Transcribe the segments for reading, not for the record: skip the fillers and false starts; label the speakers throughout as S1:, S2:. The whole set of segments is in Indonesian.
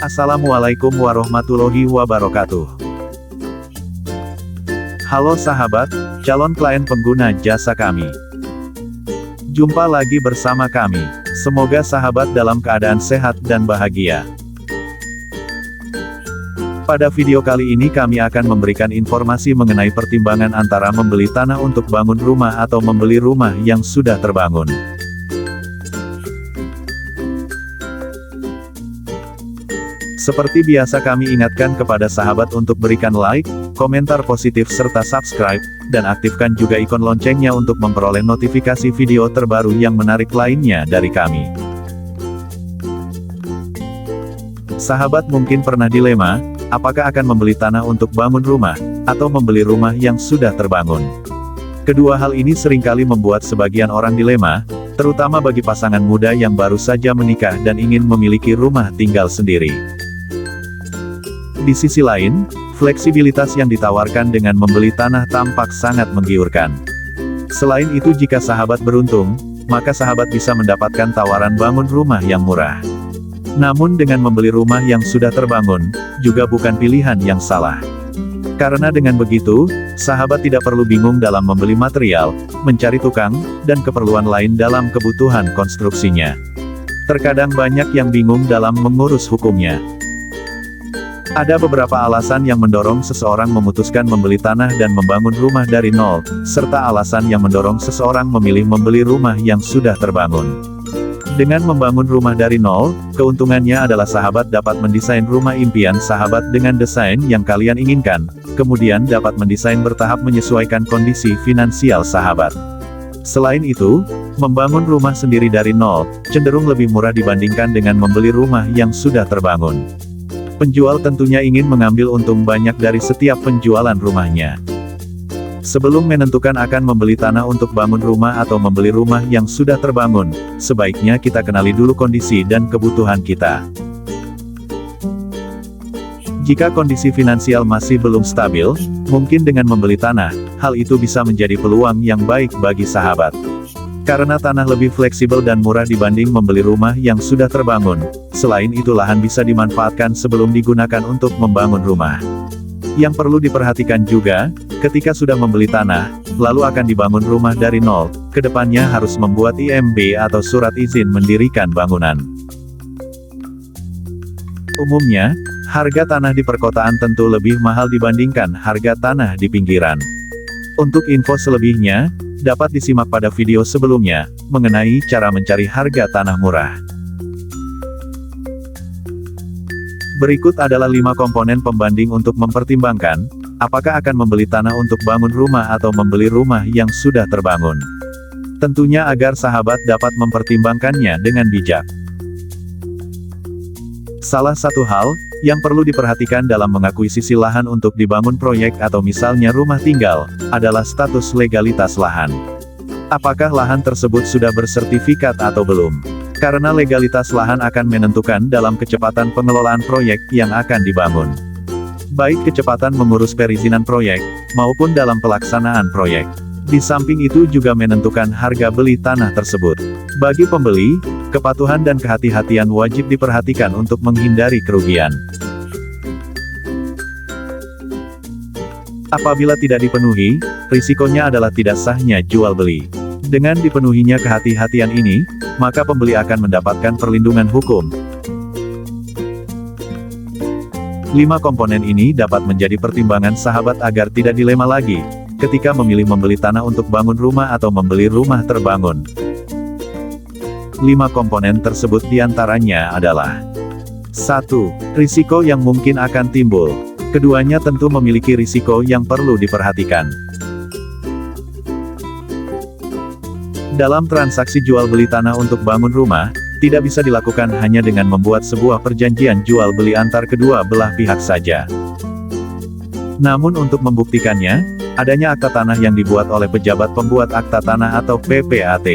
S1: Assalamualaikum warahmatullahi wabarakatuh. Halo sahabat, calon klien pengguna jasa kami. Jumpa lagi bersama kami. Semoga sahabat dalam keadaan sehat dan bahagia. Pada video kali ini kami akan memberikan informasi mengenai pertimbangan antara membeli tanah untuk bangun rumah atau membeli rumah yang sudah terbangun. Seperti biasa kami ingatkan kepada sahabat untuk berikan like, komentar positif serta subscribe, dan aktifkan juga ikon loncengnya untuk memperoleh notifikasi video terbaru yang menarik lainnya dari kami. Sahabat mungkin pernah dilema, apakah akan membeli tanah untuk bangun rumah, atau membeli rumah yang sudah terbangun. Kedua hal ini seringkali membuat sebagian orang dilema, terutama bagi pasangan muda yang baru saja menikah dan ingin memiliki rumah tinggal sendiri. Di sisi lain, fleksibilitas yang ditawarkan dengan membeli tanah tampak sangat menggiurkan. Selain itu jika sahabat beruntung, maka sahabat bisa mendapatkan tawaran bangun rumah yang murah. Namun dengan membeli rumah yang sudah terbangun, juga bukan pilihan yang salah. Karena dengan begitu, sahabat tidak perlu bingung dalam membeli material, mencari tukang, dan keperluan lain dalam kebutuhan konstruksinya. Terkadang banyak yang bingung dalam mengurus hukumnya. Ada beberapa alasan yang mendorong seseorang memutuskan membeli tanah dan membangun rumah dari nol, serta alasan yang mendorong seseorang memilih membeli rumah yang sudah terbangun. Dengan membangun rumah dari nol, keuntungannya adalah sahabat dapat mendesain rumah impian sahabat dengan desain yang kalian inginkan, kemudian dapat mendesain bertahap menyesuaikan kondisi finansial sahabat. Selain itu, membangun rumah sendiri dari nol, cenderung lebih murah dibandingkan dengan membeli rumah yang sudah terbangun. Penjual tentunya ingin mengambil untung banyak dari setiap penjualan rumahnya. Sebelum menentukan akan membeli tanah untuk bangun rumah atau membeli rumah yang sudah terbangun, sebaiknya kita kenali dulu kondisi dan kebutuhan kita. Jika kondisi finansial masih belum stabil, mungkin dengan membeli tanah, hal itu bisa menjadi peluang yang baik bagi sahabat. Karena tanah lebih fleksibel dan murah dibanding membeli rumah yang sudah terbangun, selain itu lahan bisa dimanfaatkan sebelum digunakan untuk membangun rumah. Yang perlu diperhatikan juga, ketika sudah membeli tanah, lalu akan dibangun rumah dari nol, kedepannya harus membuat IMB atau surat izin mendirikan bangunan. Umumnya, harga tanah di perkotaan tentu lebih mahal dibandingkan harga tanah di pinggiran. Untuk info selebihnya, dapat disimak pada video sebelumnya, mengenai cara mencari harga tanah murah. Berikut adalah 5 komponen pembanding untuk mempertimbangkan, apakah akan membeli tanah untuk bangun rumah atau membeli rumah yang sudah terbangun. Tentunya agar sahabat dapat mempertimbangkannya dengan bijak. Salah satu hal yang perlu diperhatikan dalam mengakuisisi lahan untuk dibangun proyek atau misalnya rumah tinggal, adalah status legalitas lahan. Apakah lahan tersebut sudah bersertifikat atau belum? Karena legalitas lahan akan menentukan dalam kecepatan pengelolaan proyek yang akan dibangun. Baik kecepatan mengurus perizinan proyek, maupun dalam pelaksanaan proyek. Di samping itu juga menentukan harga beli tanah tersebut. Bagi pembeli, kepatuhan dan kehati-hatian wajib diperhatikan untuk menghindari kerugian. Apabila tidak dipenuhi, risikonya adalah tidak sahnya jual beli. Dengan dipenuhinya kehati-hatian ini, maka pembeli akan mendapatkan perlindungan hukum. 5 komponen ini dapat menjadi pertimbangan sahabat agar tidak dilema lagi, ketika memilih membeli tanah untuk bangun rumah atau membeli rumah terbangun. 5 komponen tersebut diantaranya adalah 1. Risiko yang mungkin akan timbul. Keduanya tentu memiliki risiko yang perlu diperhatikan. Dalam transaksi jual beli tanah untuk bangun rumah, tidak bisa dilakukan hanya dengan membuat sebuah perjanjian jual beli antar kedua belah pihak saja. Namun untuk membuktikannya, adanya akta tanah yang dibuat oleh pejabat pembuat akta tanah atau PPAT.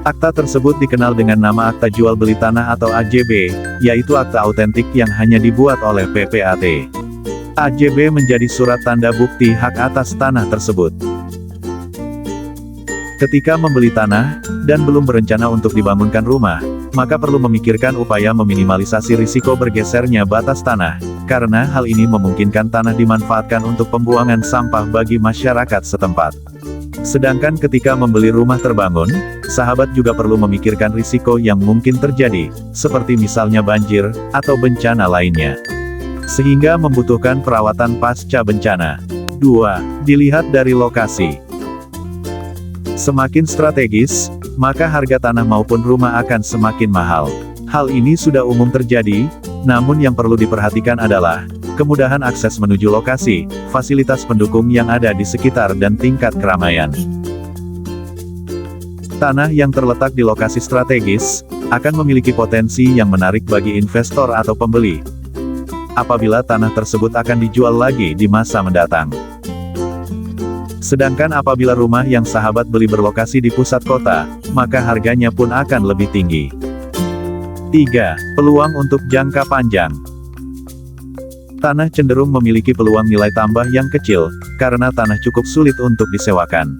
S1: Akta tersebut dikenal dengan nama Akta Jual Beli Tanah atau AJB, yaitu akta autentik yang hanya dibuat oleh PPAT. AJB menjadi surat tanda bukti hak atas tanah tersebut. Ketika membeli tanah, dan belum berencana untuk dibangunkan rumah, maka perlu memikirkan upaya meminimalisasi risiko bergesernya batas tanah, karena hal ini memungkinkan tanah dimanfaatkan untuk pembuangan sampah bagi masyarakat setempat. Sedangkan ketika membeli rumah terbangun, sahabat juga perlu memikirkan risiko yang mungkin terjadi, seperti misalnya banjir, atau bencana lainnya. Sehingga membutuhkan perawatan pasca bencana. 2. Dilihat dari lokasi. Semakin strategis, maka harga tanah maupun rumah akan semakin mahal. Hal ini sudah umum terjadi, namun yang perlu diperhatikan adalah kemudahan akses menuju lokasi, fasilitas pendukung yang ada di sekitar dan tingkat keramaian. Tanah yang terletak di lokasi strategis akan memiliki potensi yang menarik bagi investor atau pembeli, apabila tanah tersebut akan dijual lagi di masa mendatang. Sedangkan apabila rumah yang sahabat beli berlokasi di pusat kota, maka harganya pun akan lebih tinggi. 3. Peluang untuk jangka panjang. Tanah cenderung memiliki peluang nilai tambah yang kecil, karena tanah cukup sulit untuk disewakan.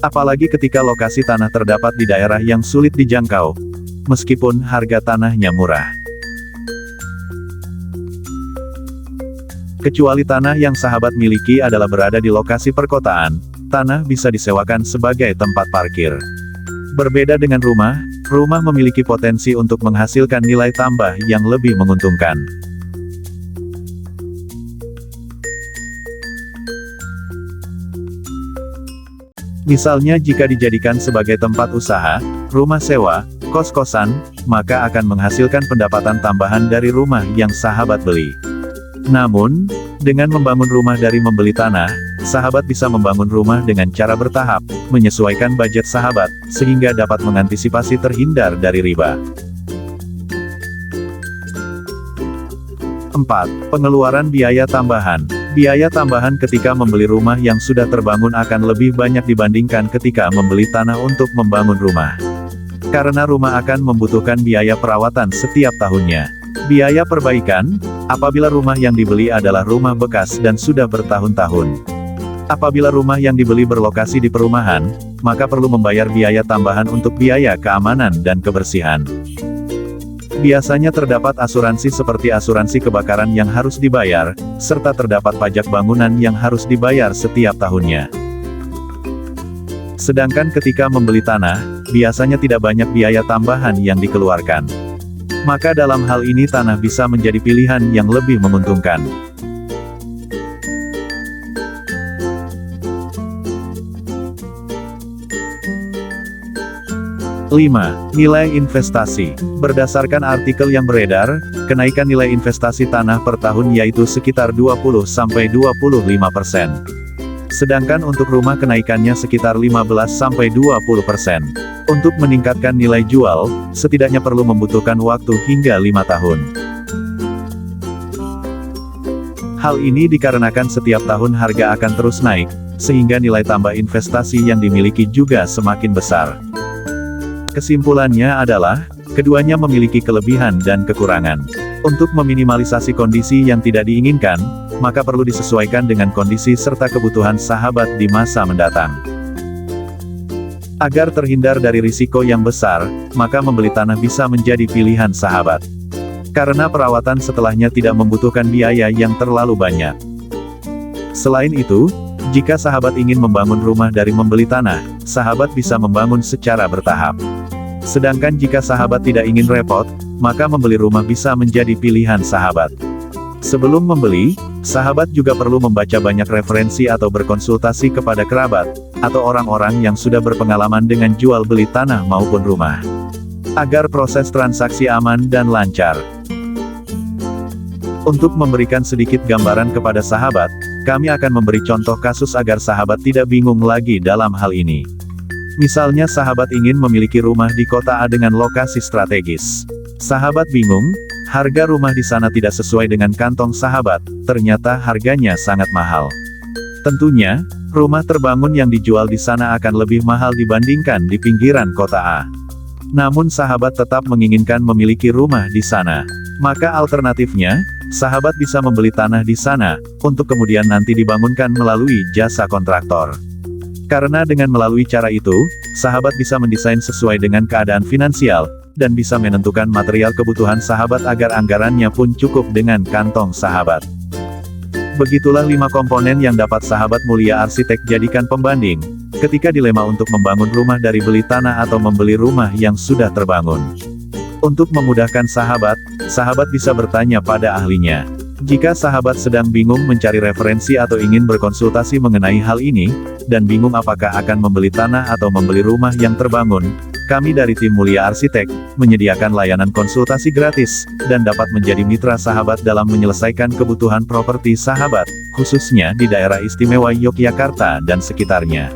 S1: Apalagi ketika lokasi tanah terdapat di daerah yang sulit dijangkau, meskipun harga tanahnya murah. Kecuali tanah yang sahabat miliki adalah berada di lokasi perkotaan, tanah bisa disewakan sebagai tempat parkir. Berbeda dengan rumah, rumah memiliki potensi untuk menghasilkan nilai tambah yang lebih menguntungkan. Misalnya jika dijadikan sebagai tempat usaha, rumah sewa, kos-kosan, maka akan menghasilkan pendapatan tambahan dari rumah yang sahabat beli. Namun, dengan membangun rumah dari membeli tanah, sahabat bisa membangun rumah dengan cara bertahap, menyesuaikan budget sahabat, sehingga dapat mengantisipasi terhindar dari riba. 4. Pengeluaran biaya tambahan. Biaya tambahan ketika membeli rumah yang sudah terbangun akan lebih banyak dibandingkan ketika membeli tanah untuk membangun rumah. Karena rumah akan membutuhkan biaya perawatan setiap tahunnya. Biaya perbaikan, apabila rumah yang dibeli adalah rumah bekas dan sudah bertahun-tahun. Apabila rumah yang dibeli berlokasi di perumahan, maka perlu membayar biaya tambahan untuk biaya keamanan dan kebersihan. Biasanya terdapat asuransi seperti asuransi kebakaran yang harus dibayar, serta terdapat pajak bangunan yang harus dibayar setiap tahunnya. Sedangkan ketika membeli tanah, biasanya tidak banyak biaya tambahan yang dikeluarkan. Maka dalam hal ini tanah bisa menjadi pilihan yang lebih menguntungkan. 5. Nilai investasi. Berdasarkan artikel yang beredar, kenaikan nilai investasi tanah per tahun yaitu sekitar 20–25%. Sedangkan untuk rumah kenaikannya sekitar 15–20%. Untuk meningkatkan nilai jual, setidaknya perlu membutuhkan waktu hingga 5 tahun. Hal ini dikarenakan setiap tahun harga akan terus naik, sehingga nilai tambah investasi yang dimiliki juga semakin besar. Kesimpulannya adalah, keduanya memiliki kelebihan dan kekurangan. Untuk meminimalisasi kondisi yang tidak diinginkan, maka perlu disesuaikan dengan kondisi serta kebutuhan sahabat di masa mendatang. Agar terhindar dari risiko yang besar, maka membeli tanah bisa menjadi pilihan sahabat. Karena perawatan setelahnya tidak membutuhkan biaya yang terlalu banyak. Selain itu, jika sahabat ingin membangun rumah dari membeli tanah, sahabat bisa membangun secara bertahap. Sedangkan jika sahabat tidak ingin repot, maka membeli rumah bisa menjadi pilihan sahabat. Sebelum membeli, sahabat juga perlu membaca banyak referensi atau berkonsultasi kepada kerabat, atau orang-orang yang sudah berpengalaman dengan jual beli tanah maupun rumah. Agar proses transaksi aman dan lancar. Untuk memberikan sedikit gambaran kepada sahabat, kami akan memberi contoh kasus agar sahabat tidak bingung lagi dalam hal ini. Misalnya sahabat ingin memiliki rumah di kota A dengan lokasi strategis. Sahabat bingung, harga rumah di sana tidak sesuai dengan kantong sahabat, ternyata harganya sangat mahal. Tentunya, rumah terbangun yang dijual di sana akan lebih mahal dibandingkan di pinggiran kota A. Namun sahabat tetap menginginkan memiliki rumah di sana. Maka alternatifnya, sahabat bisa membeli tanah di sana, untuk kemudian nanti dibangunkan melalui jasa kontraktor. Karena dengan melalui cara itu, sahabat bisa mendesain sesuai dengan keadaan finansial, dan bisa menentukan material kebutuhan sahabat agar anggarannya pun cukup dengan kantong sahabat. Begitulah 5 komponen yang dapat sahabat mulia arsitek jadikan pembanding, ketika dilema untuk membangun rumah dari beli tanah atau membeli rumah yang sudah terbangun. Untuk memudahkan sahabat bisa bertanya pada ahlinya. Jika sahabat sedang bingung mencari referensi atau ingin berkonsultasi mengenai hal ini, dan bingung apakah akan membeli tanah atau membeli rumah yang terbangun, kami dari tim Mulia Arsitek, menyediakan layanan konsultasi gratis, dan dapat menjadi mitra sahabat dalam menyelesaikan kebutuhan properti sahabat, khususnya di daerah istimewa Yogyakarta dan sekitarnya.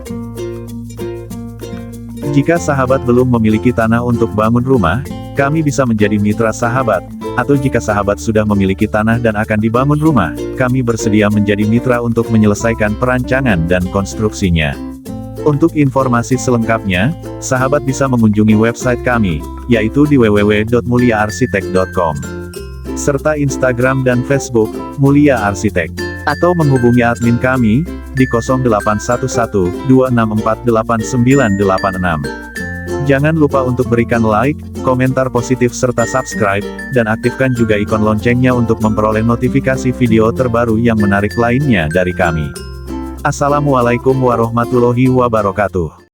S1: Jika sahabat belum memiliki tanah untuk bangun rumah, kami bisa menjadi mitra sahabat, atau jika sahabat sudah memiliki tanah dan akan dibangun rumah, kami bersedia menjadi mitra untuk menyelesaikan perancangan dan konstruksinya. Untuk informasi selengkapnya, sahabat bisa mengunjungi website kami, yaitu di www.muliaarsitek.com, serta Instagram dan Facebook, Mulia Arsitek, atau menghubungi admin kami, di 0811 264 8986. Jangan lupa untuk berikan like, komentar positif serta subscribe, dan aktifkan juga ikon loncengnya untuk memperoleh notifikasi video terbaru yang menarik lainnya dari kami. Assalamualaikum warahmatullahi wabarakatuh.